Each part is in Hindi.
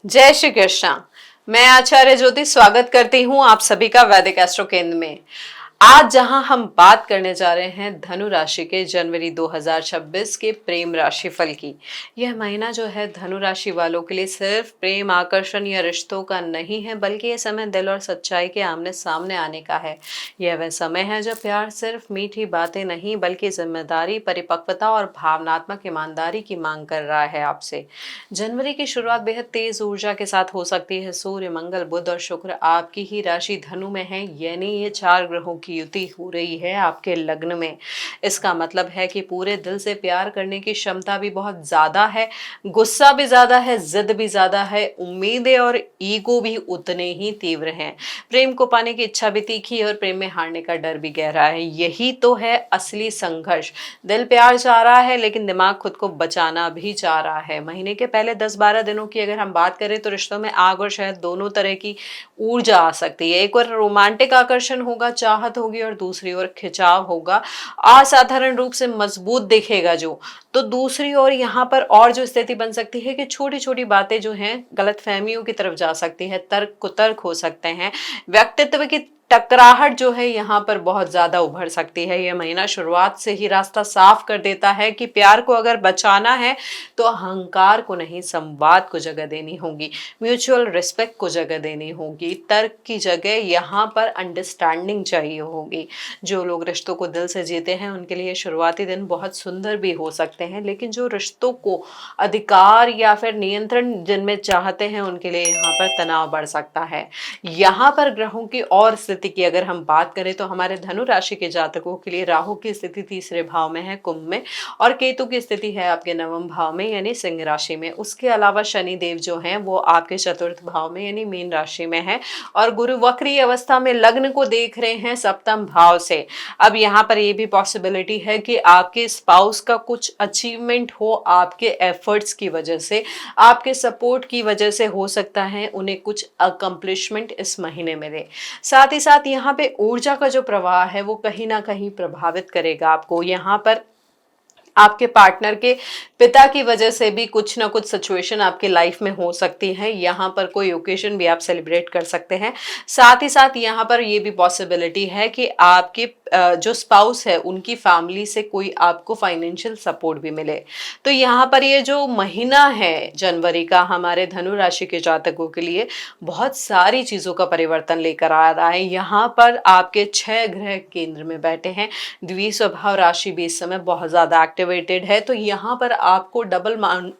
जय श्री कृष्णा। मैं आचार्य ज्योति स्वागत करती हूँ आप सभी का वैदिक एस्ट्रो केंद्र में। आज जहां हम बात करने जा रहे हैं धनु राशि के जनवरी 2026 के प्रेम राशि फल की। यह महीना जो है धनु राशि वालों के लिए सिर्फ प्रेम आकर्षण या रिश्तों का नहीं है, बल्कि यह समय दिल और सच्चाई के आमने सामने आने का है। यह वह समय है जब प्यार सिर्फ मीठी बातें नहीं बल्कि जिम्मेदारी, परिपक्वता और भावनात्मक ईमानदारी की मांग कर रहा है आपसे। जनवरी की शुरुआत बेहद तेज ऊर्जा के साथ हो सकती है। सूर्य, मंगल, बुध और शुक्र आपकी ही राशि धनु में है, यानी ये 4 ग्रहों की युति हो रही है आपके लग्न में। इसका मतलब है कि पूरे दिल से प्यार करने की क्षमता भी बहुत ज्यादा है, गुस्सा भी ज्यादा है, जिद भी ज्यादा है, उम्मीदें और ईगो भी उतने ही तीव्र हैं। प्रेम को पाने की इच्छा भी तीखी है और प्रेम में हारने का डर भी गहरा है। यही तो है असली संघर्ष। दिल प्यार चाह रहा है लेकिन दिमाग खुद को बचाना भी चाह रहा है। महीने के पहले 10-12 दिनों की अगर हम बात करें तो रिश्तों में आग और शहद दोनों तरह की ऊर्जा आ सकती है। एक और रोमांटिक आकर्षण होगा, चाहत होगी, और दूसरी ओर खिंचाव होगा, असाधारण रूप से मजबूत दिखेगा जो। तो दूसरी ओर यहाँ पर और जो स्थिति बन सकती है कि छोटी छोटी बातें जो हैं गलत फहमियों की तरफ जा सकती है, तर्क कुतर्क हो सकते हैं, व्यक्तित्व की टकराहट जो है यहाँ पर बहुत ज्यादा उभर सकती है। यह महीना शुरुआत से ही रास्ता साफ कर देता है कि प्यार को अगर बचाना है तो अहंकार को नहीं, संवाद को जगह देनी होगी, म्यूचुअल रिस्पेक्ट को जगह देनी होगी, तर्क की जगह यहाँ पर अंडरस्टैंडिंग चाहिए होगी। जो लोग रिश्तों को दिल से जीते हैं उनके लिए शुरुआती दिन बहुत सुंदर भी हो सकते हैं, लेकिन जो रिश्तों को अधिकार या फिर नियंत्रण जिनमें चाहते हैं उनके लिए यहाँ पर तनाव बढ़ सकता है। यहाँ पर ग्रहों की और स्थिति की अगर हम बात करें तो हमारे धनु राशि के जातकों के लिए राहु की स्थिति तीसरे भाव में है, कुंभ में, और केतु की स्थिति है आपके नवम भाव में यानी सिंह राशि में। उसके अलावा शनि देव जो हैं वो आपके चतुर्थ भाव में यानी मीन राशि में है, और गुरु वक्री अवस्था में लग्न को देख रहे हैं सप्तम भाव से। अब यहाँ पर ये भी पॉसिबिलिटी है कि आपके स्पाउस का कुछ अचीवमेंट हो, आपके एफर्ट्स की वजह से, आपके सपोर्ट की वजह से हो सकता है उन्हें कुछ अकम्प्लिशमेंट इस महीने मिले। साथ ही साथ यहाँ पे ऊर्जा का जो प्रवाह है वो कहीं ना कहीं प्रभावित करेगा आपको। यहाँ पर आपके पार्टनर के पिता की वजह से भी कुछ ना कुछ सिचुएशन आपके लाइफ में हो सकती है। यहाँ पर कोई ओकेजन भी आप सेलिब्रेट कर सकते हैं। साथ ही साथ यहाँ पर ये भी पॉसिबिलिटी है कि आपके जो स्पाउस है उनकी फैमिली से कोई आपको फाइनेंशियल सपोर्ट भी मिले। तो यहाँ पर ये जो महीना है जनवरी का हमारे धनु राशि के जातकों के लिए बहुत सारी चीजों का परिवर्तन लेकर आ रहा है। यहाँ पर आपके 6 ग्रह केंद्र में बैठे हैं। द्विस्वभाव राशि भी इस समय बहुत ज्यादा एक्टिवेटेड है। तो यहाँ पर आपको डबल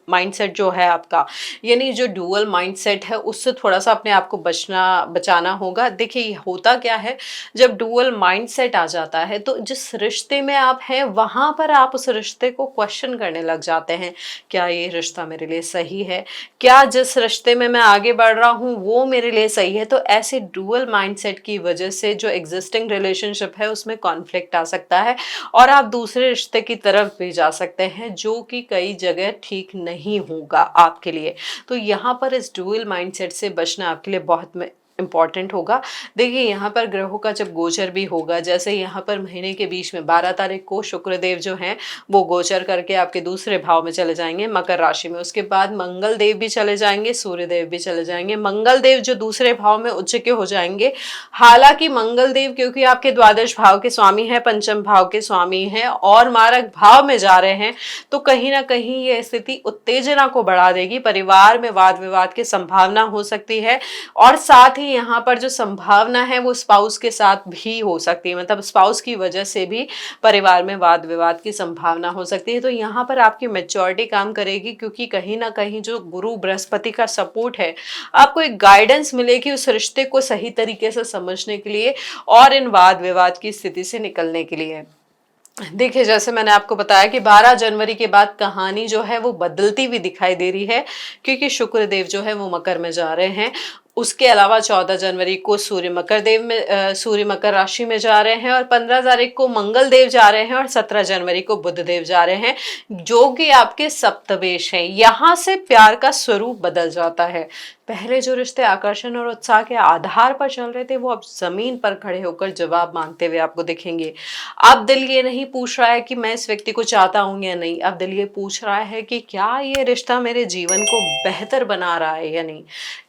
माइंडसेट जो है आपका, यानी जो डुअल माइंडसेट है, उससे थोड़ा सा अपने आप को बचाना होगा। देखिए होता क्या है, जब डुअल माइंडसेट आ जाता है तो जिस रिश्ते में आप हैं वहां पर आप उस रिश्ते को क्वेश्चन करने लग जाते हैं। क्या ये रिश्ता मेरे लिए सही है? क्या जिस रिश्ते में मैं आगे बढ़ रहा हूँ वो मेरे लिए सही है? तो ऐसे डुअल माइंडसेट की वजह से जो एग्जिस्टिंग रिलेशनशिप है उसमें कॉन्फ्लिक्ट आ सकता है और आप दूसरे रिश्ते की तरफ भी जा सकते हैं, जो कि कई जगह ठीक नहीं होगा आपके लिए। तो यहाँ पर इस डुअल माइंडसेट से बचना आपके लिए बहुत इंपॉर्टेंट होगा। देखिए यहाँ पर ग्रहों का जब गोचर भी होगा, जैसे यहाँ पर महीने के बीच में 12 तारीख को शुक्रदेव जो हैं वो गोचर करके आपके दूसरे भाव में चले जाएंगे मकर राशि में। उसके बाद मंगल देव भी चले जाएंगे, सूर्य देव भी चले जाएंगे। मंगल देव जो दूसरे भाव में उच्च के हो जाएंगे। हालांकि मंगल देव क्योंकि आपके द्वादश भाव के स्वामी है, पंचम भाव के स्वामी है और मारक भाव में जा रहे हैं, तो कहीं ना कहीं ये स्थिति उत्तेजना को बढ़ा देगी। परिवार में वाद विवाद की संभावना हो सकती है, और साथ ही यहाँ पर जो संभावना है वो स्पाउस के साथ भी हो सकती है, मतलब स्पाउस की वजह से भी परिवार में वाद विवाद की संभावना हो सकती है। तो यहाँ पर आपकी मैच्योरिटी काम करेगी, क्योंकि कहीं ना कहीं जो गुरु बृहस्पति का सपोर्ट है, आपको एक गाइडेंस मिलेगी उस रिश्ते को सही तरीके से समझने के लिए और इन वाद विवाद की स्थिति से निकलने के लिए। देखिए जैसे मैंने आपको बताया कि 12 जनवरी के बाद कहानी जो है वो बदलती हुई दिखाई दे रही है, क्योंकि शुक्रदेव जो है वो मकर में जा रहे हैं। उसके अलावा 14 जनवरी को सूर्य मकर राशि में जा रहे हैं, और 15 तारीख को मंगल देव जा रहे हैं, और 17 जनवरी को बुध देव जा रहे हैं, जो कि आपके सप्तमेश हैं। यहाँ से प्यार का स्वरूप बदल जाता है। पहले जो रिश्ते आकर्षण और उत्साह के आधार पर चल रहे थे, वो अब जमीन पर खड़े होकर जवाब मांगते हुए आपको दिखेंगे। अब दिल ये नहीं पूछ रहा है कि मैं इस व्यक्ति को चाहता हूं या नहीं, अब दिल ये पूछ रहा है कि क्या ये रिश्ता मेरे जीवन को बेहतर बना रहा है या नहीं,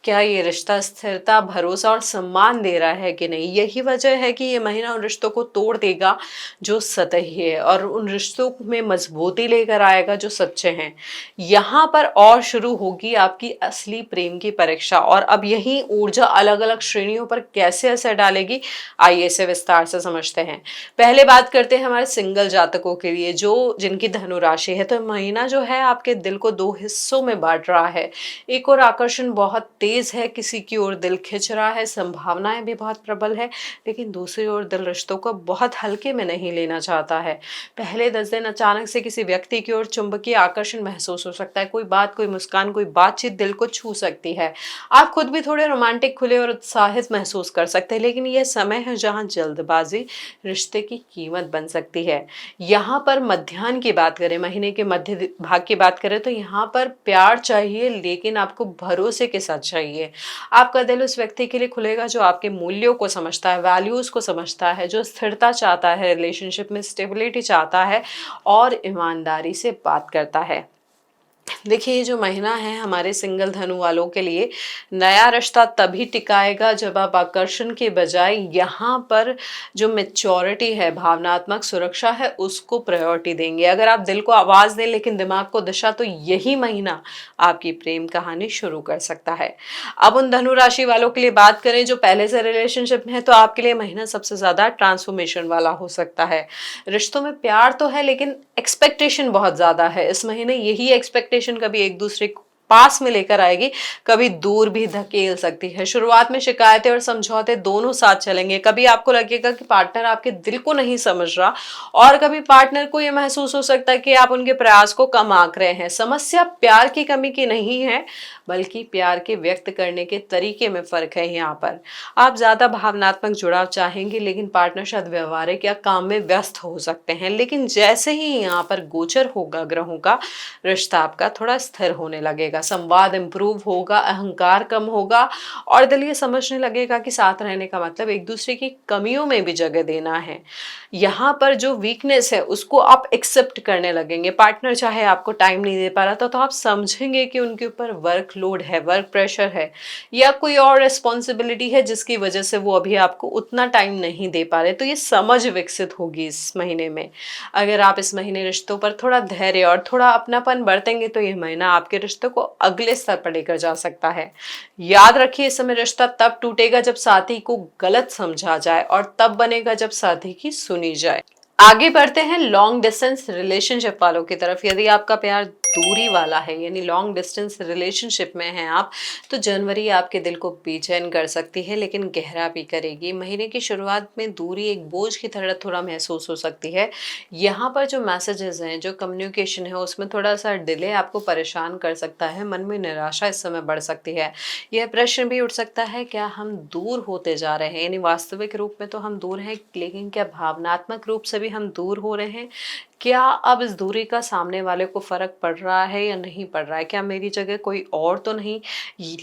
क्या ये रिश्ता स्थिरता, भरोसा और सम्मान दे रहा है कि नहीं। यही वजह है कि ये महीना उन रिश्तों को तोड़ देगा जो सतही है, और उन रिश्तों में मजबूती लेकर आएगा जो सच्चे हैं। यहाँ पर और शुरू होगी आपकी असली प्रेम की परीक्षा, और अब यही ऊर्जा अलग अलग श्रेणियों पर कैसे असर डालेगी, आइए इसे विस्तार से समझते हैं। पहले बात करते हैं हमारे सिंगल जातकों के लिए, जो जिनकी धनु राशि है। तो महीना जो है आपके दिल को दो हिस्सों में बांट रहा है। एक और आकर्षण बहुत तेज है, किसी की ओर दिल खिंच रहा है, संभावनाएं भी बहुत प्रबल है, लेकिन दूसरी ओर दिल रिश्तों को बहुत हल्के में नहीं लेना चाहता है। पहले 10 दिन अचानक से किसी व्यक्ति की ओर चुंबकीय आकर्षण महसूस हो सकता है, कोई बात, कोई मुस्कान, कोई बातचीत दिल को छू सकती है। आप खुद भी थोड़े रोमांटिक, खुले और उत्साहित महसूस कर सकते हैं, लेकिन यह समय है जहां जल्दबाजी रिश्ते की कीमत बन सकती है। यहाँ पर मध्याह्न की बात करें, महीने के मध्य भाग की बात करें, तो यहाँ पर प्यार चाहिए, लेकिन आपको भरोसे के साथ चाहिए। आपका दिल उस व्यक्ति के लिए खुलेगा जो आपके मूल्यों को समझता है, वैल्यूज को समझता है, जो स्थिरता चाहता है, रिलेशनशिप में स्टेबिलिटी चाहता है और ईमानदारी से बात करता है। देखिए, ये जो महीना है हमारे सिंगल धनु वालों के लिए, नया रिश्ता तभी टिकाएगा जब आप आकर्षण के बजाय यहाँ पर जो मेच्योरिटी है, भावनात्मक सुरक्षा है, उसको प्रायोरिटी देंगे। अगर आप दिल को आवाज दें लेकिन दिमाग को दिशा, तो यही महीना आपकी प्रेम कहानी शुरू कर सकता है। अब उन धनु राशि वालों के लिए बात करें जो पहले से रिलेशनशिप में है, तो आपके लिए महीना सबसे ज्यादा ट्रांसफॉर्मेशन वाला हो सकता है। रिश्तों में प्यार तो है, लेकिन एक्सपेक्टेशन बहुत ज्यादा है इस महीने। यही एक्सपेक्टेशन कभी एक दूसरे को पास में लेकर आएगी, कभी दूर भी धकेल सकती है। शुरुआत में शिकायतें और समझौते दोनों साथ चलेंगे। कभी आपको लगेगा कि पार्टनर आपके दिल को नहीं समझ रहा, और कभी पार्टनर को यह महसूस हो सकता है कि आप उनके प्रयास को कम आंक रहे हैं। समस्या प्यार की कमी की नहीं है, बल्कि प्यार के व्यक्त करने के तरीके में फर्क है। यहाँ पर आप ज्यादा भावनात्मक जुड़ाव चाहेंगे, लेकिन पार्टनर शायद व्यवहारिक या काम में व्यस्त हो सकते हैं। लेकिन जैसे ही यहाँ पर गोचर होगा ग्रहों का, रिश्ता आपका थोड़ा स्थिर होने लगेगा, संवाद इंप्रूव होगा, अहंकार कम होगा, और दिल ये समझने लगेगा कि साथ रहने का मतलब एक दूसरे की कमियों में भी जगह देना है। यहाँ पर जो वीकनेस है उसको आप एक्सेप्ट करने लगेंगे। पार्टनर चाहे आपको टाइम नहीं दे पा रहा था, तो आप समझेंगे कि उनके ऊपर वर्कलोड है, वर्क प्रेशर है, या कोई और रिस्पॉन्सिबिलिटी है जिसकी वजह से वो अभी आपको उतना टाइम नहीं दे पा रहे। तो ये समझ विकसित होगी इस महीने में। अगर आप इस महीने रिश्तों पर थोड़ा धैर्य और थोड़ा अपनापन बरतेंगे, तो ये महीना आपके रिश्तों को अगले स्तर पर लेकर जा सकता है। याद रखिए, इस समय रिश्ता तब टूटेगा जब साथी को गलत समझा जाए, और तब बनेगा जब साथी की सुनी जाए। आगे बढ़ते हैं लॉन्ग डिस्टेंस रिलेशनशिप वालों की तरफ। यदि आपका प्यार दूरी वाला है, यानी लॉन्ग डिस्टेंस रिलेशनशिप में हैं आप, तो जनवरी आपके दिल को बेचैन कर सकती है, लेकिन गहरा भी करेगी। महीने की शुरुआत में दूरी एक बोझ की तरह थोड़ा महसूस हो सकती है। यहाँ पर जो मैसेजेस हैं, जो कम्युनिकेशन है, उसमें थोड़ा सा डिले आपको परेशान कर सकता है। मन में निराशा इस समय बढ़ सकती है। यह प्रश्न भी उठ सकता है, क्या हम दूर होते जा रहे हैं? यानी वास्तविक रूप में तो हम दूर हैं, लेकिन क्या भावनात्मक रूप से भी हम दूर हो रहे हैं? क्या अब इस दूरी का सामने वाले को फर्क पड़ रहा है या नहीं पड़ रहा है? क्या मेरी जगह कोई और तो नहीं?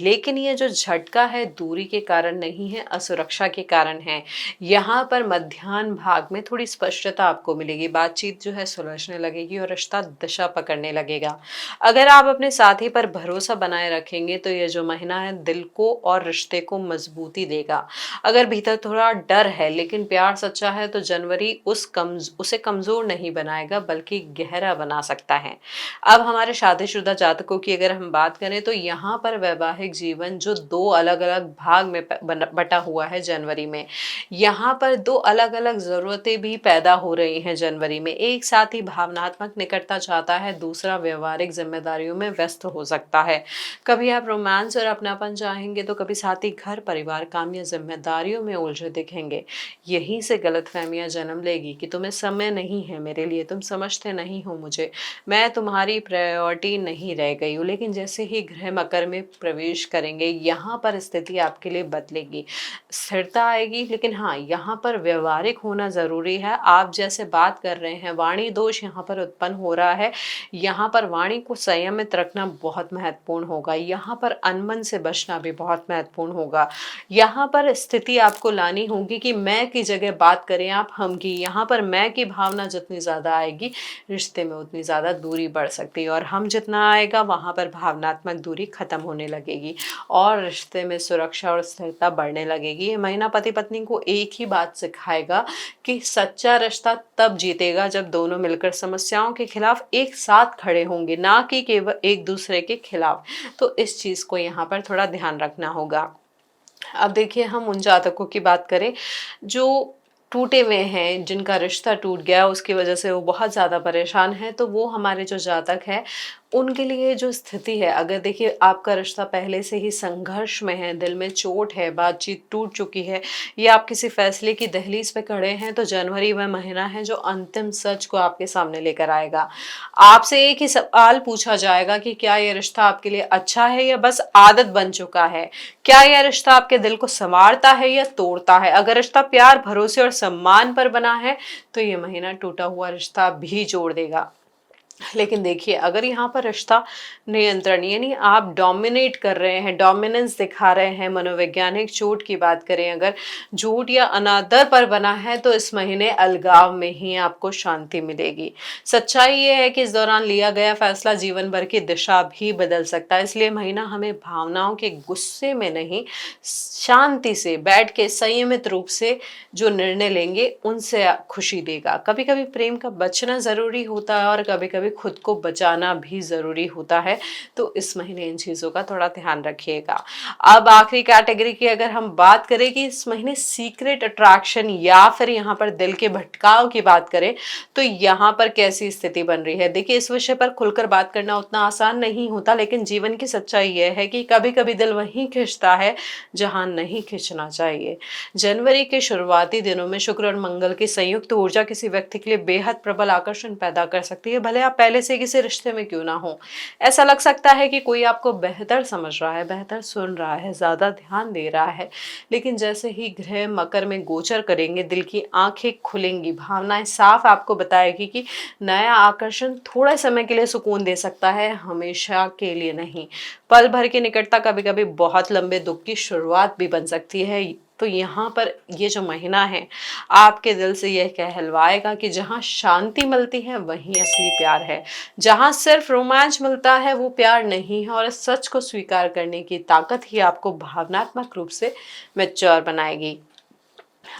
लेकिन ये जो झटका है दूरी के कारण नहीं है, असुरक्षा के कारण है। यहाँ पर मध्याह्न भाग में थोड़ी स्पष्टता आपको मिलेगी, बातचीत जो है सुलझने लगेगी और रिश्ता दिशा पकड़ने लगेगा। अगर आप अपने साथी पर भरोसा बनाए रखेंगे, तो ये जो महीना है दिल को और रिश्ते को मजबूती देगा। अगर भीतर थोड़ा डर है लेकिन प्यार सच्चा है, तो जनवरी उसे कमजोर नहीं बनाएगा, बल्कि गहरा बना सकता है। अब हमारे शादीशुदा जातकों की अगर हम बात करें, तो यहाँ पर वैवाहिक जीवन जो दो अलग अलग भाग में बटा हुआ है जनवरी में, यहाँ पर दो अलग अलग जरूरतें भी पैदा हो रही हैं जनवरी में। एक साथी भावनात्मक निकटता चाहता है, दूसरा व्यवहारिक जिम्मेदारियों में व्यस्त हो सकता है। कभी आप रोमांस और अपनापन चाहेंगे, तो कभी साथी घर, परिवार, काम या जिम्मेदारियों में उलझे दिखेंगे। यहीं से गलतफहमियां जन्म लेगी कि तुम्हें समय नहीं है मेरे लिए, तो तुम समझते नहीं हो मुझे, मैं तुम्हारी प्रायोरिटी नहीं रह गई हूँ। लेकिन जैसे ही गृह मकर में प्रवेश करेंगे, यहाँ पर स्थिति आपके लिए बदलेगी, स्थिरता आएगी। लेकिन हाँ, यहाँ पर व्यवहारिक होना ज़रूरी है। आप जैसे बात कर रहे हैं, वाणी दोष यहाँ पर उत्पन्न हो रहा है, यहाँ पर वाणी को संयमित रखना बहुत महत्वपूर्ण होगा। यहाँ पर अनमन से बचना भी बहुत महत्वपूर्ण होगा। यहाँ पर स्थिति आपको लानी होगी कि मैं की जगह बात करें आप हम की। यहाँ पर मैं की भावना जितनी ज़्यादा आएगी, रिश्ते में उतनी ज़्यादा दूरी बढ़ सकती है, और हम जितना आएगा वहाँ पर भावनात्मक दूरी खत्म होने लगेगी और रिश्ते में सुरक्षा और स्थिरता बढ़ने लगेगी। ये महीना पति पत्नी को एक ही बात सिखाएगा कि सच्चा रिश्ता तब जीतेगा जब दोनों मिलकर समस्याओं के खिलाफ एक साथ खड़े होंगे, ना कि केवल एक दूसरे के खिलाफ। तो इस चीज़ को यहाँ पर थोड़ा ध्यान रखना होगा। अब देखिए, हम उन जातकों की बात करें जो टूटे हुए हैं, जिनका रिश्ता टूट गया, उसकी वजह से वो बहुत ज़्यादा परेशान हैं, तो वो हमारे जो जातक हैं उनके लिए जो स्थिति है, अगर देखिए आपका रिश्ता पहले से ही संघर्ष में है, दिल में चोट है, बातचीत टूट चुकी है, या आप किसी फैसले की दहलीज पे खड़े हैं, तो जनवरी वह महीना है जो अंतिम सच को आपके सामने लेकर आएगा। आपसे एक ही सवाल पूछा जाएगा कि क्या यह रिश्ता आपके लिए अच्छा है या बस आदत बन चुका है? क्या यह रिश्ता आपके दिल को संवारता है या तोड़ता है? अगर रिश्ता प्यार, भरोसे और सम्मान पर बना है, तो ये महीना टूटा हुआ रिश्ता भी जोड़ देगा। लेकिन देखिए, अगर यहाँ पर रिश्ता नियंत्रण यानी आप डोमिनेट कर रहे हैं, डोमिनेंस दिखा रहे हैं, मनोवैज्ञानिक चोट की बात करें, अगर झूठ या अनादर पर बना है, तो इस महीने अलगाव में ही आपको शांति मिलेगी। सच्चाई ये है कि इस दौरान लिया गया फैसला जीवन भर की दिशा भी बदल सकता है। इसलिए महीना हमें भावनाओं के गुस्से में नहीं, शांति से बैठ के संयमित रूप से जो निर्णय लेंगे उनसे खुशी देगा। कभी कभी प्रेम का बचना जरूरी होता है और कभी कभी खुद को बचाना भी जरूरी होता है। तो इस महीने इन चीजों का थोड़ा ध्यान रखिएगा। अब आखिरी कैटेगरी की अगर हम बात करें कि इस महीने सीक्रेट अट्रैक्शन या फिर यहाँ पर दिल के भटकाव की बात करें, तो यहाँ पर कैसी स्थिति बन रही है। देखिए, इस विषय पर खुलकर बात करना उतना आसान नहीं होता, लेकिन जीवन की सच्चाई यह है कि कभी कभी दिल वहीं खिंचता है जहां नहीं खिंचना चाहिए। जनवरी के शुरुआती दिनों में शुक्र और मंगल की संयुक्त ऊर्जा किसी व्यक्ति के लिए बेहद प्रबल आकर्षण पैदा कर सकती है, भले आप पहले से किसी रिश्ते में क्यों ना हो। ऐसा लग सकता है कि कोई आपको बेहतर समझ रहा है, बेहतर सुन रहा है, ज्यादा ध्यान दे रहा है। लेकिन जैसे ही ग्रह मकर में गोचर करेंगे, दिल की आंखें खुलेंगी, भावनाएं साफ आपको बताएगी कि नया आकर्षण थोड़े समय के लिए सुकून दे सकता है, हमेशा के लिए नहीं। पल भर की निकटता कभी कभी बहुत लंबे दुख की शुरुआत भी बन सकती है। तो यहाँ पर ये जो महीना है, आपके दिल से यह कहलवाएगा कि जहाँ शांति मिलती है वहीं असली प्यार है। जहाँ सिर्फ रोमांच मिलता है वो प्यार नहीं है। और इस सच को स्वीकार करने की ताकत ही आपको भावनात्मक रूप से मैच्योर बनाएगी।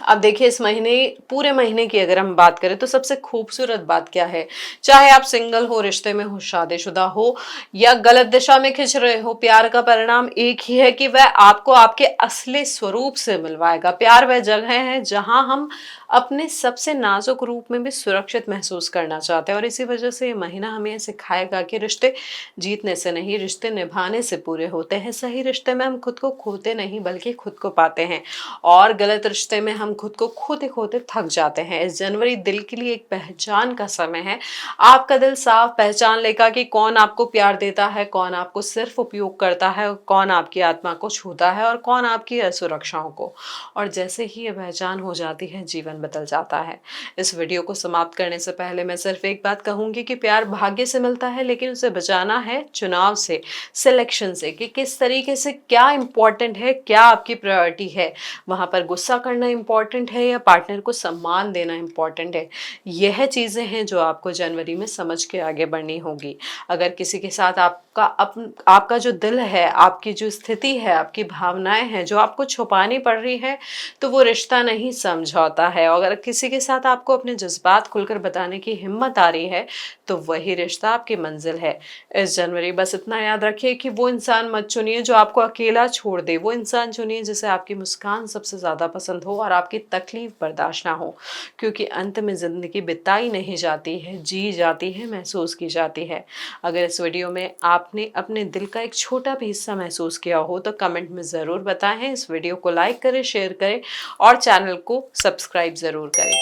अब देखिए, इस महीने, पूरे महीने की अगर हम बात करें, तो सबसे खूबसूरत बात क्या है, चाहे आप सिंगल हो, रिश्ते में हो, शादीशुदा हो या गलत दिशा में खिंच रहे हो, प्यार का परिणाम एक ही है कि वह आपको आपके असली स्वरूप से मिलवाएगा। प्यार वह जगह है जहां हम अपने सबसे नाजुक रूप में भी सुरक्षित महसूस करना चाहते हैं। और इसी वजह से ये महीना हमें यह सिखाएगा कि रिश्ते जीतने से नहीं, रिश्ते निभाने से पूरे होते हैं। सही रिश्ते में हम खुद को खोते नहीं, बल्कि खुद को पाते हैं। और गलत रिश्ते में हम खुद को खोते खोते थक जाते हैं। इस जनवरी दिल के लिए एक पहचान का समय है। आपका दिल साफ पहचान लेगा कि कौन आपको प्यार देता है, कौन आपको सिर्फ उपयोग करता है, कौन आपकी आत्मा को छूता है और कौन आपकी असुरक्षाओं को। और जैसे ही ये पहचान हो जाती है, जीवन बदल जाता है। इस वीडियो को समाप्त करने से पहले मैं सिर्फ एक बात कहूंगी कि प्यार भाग्य से मिलता है, लेकिन उसे बचाना है चुनाव से, सिलेक्शन से, कि किस तरीके से क्या इंपॉर्टेंट है, क्या आपकी प्रायोरिटी है। वहां पर गुस्सा करना इंपॉर्टेंट है या पार्टनर को सम्मान देना इंपॉर्टेंट है। यह चीजें हैं जो आपको जनवरी में समझ के आगे बढ़नी होगी। अगर किसी के साथ आपका जो दिल है, आपकी जो स्थिति है, आपकी भावनाएं हैं जो आपको छुपानी पड़ रही है, तो वो रिश्ता नहीं समझौता है। अगर किसी के साथ आपको अपने जज्बात खुलकर बताने की हिम्मत आ रही है, तो वही रिश्ता आपकी मंजिल है। इस जनवरी बस इतना याद रखिए कि वो इंसान मत चुनिए जो आपको अकेला छोड़ दे। वो इंसान चुनिए जिसे आपकी मुस्कान सबसे ज्यादा पसंद हो और आपकी तकलीफ बर्दाश्त ना हो। क्योंकि अंत में जिंदगी बिताई नहीं जाती है, जी जाती है, महसूस की जाती है। अगर इस वीडियो में आपने अपने दिल का एक छोटा भी हिस्सा महसूस किया हो, तो कमेंट में जरूर बताएं। इस वीडियो को लाइक करें, शेयर करें और चैनल को सब्सक्राइब जरूर करें।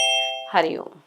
हरिओम।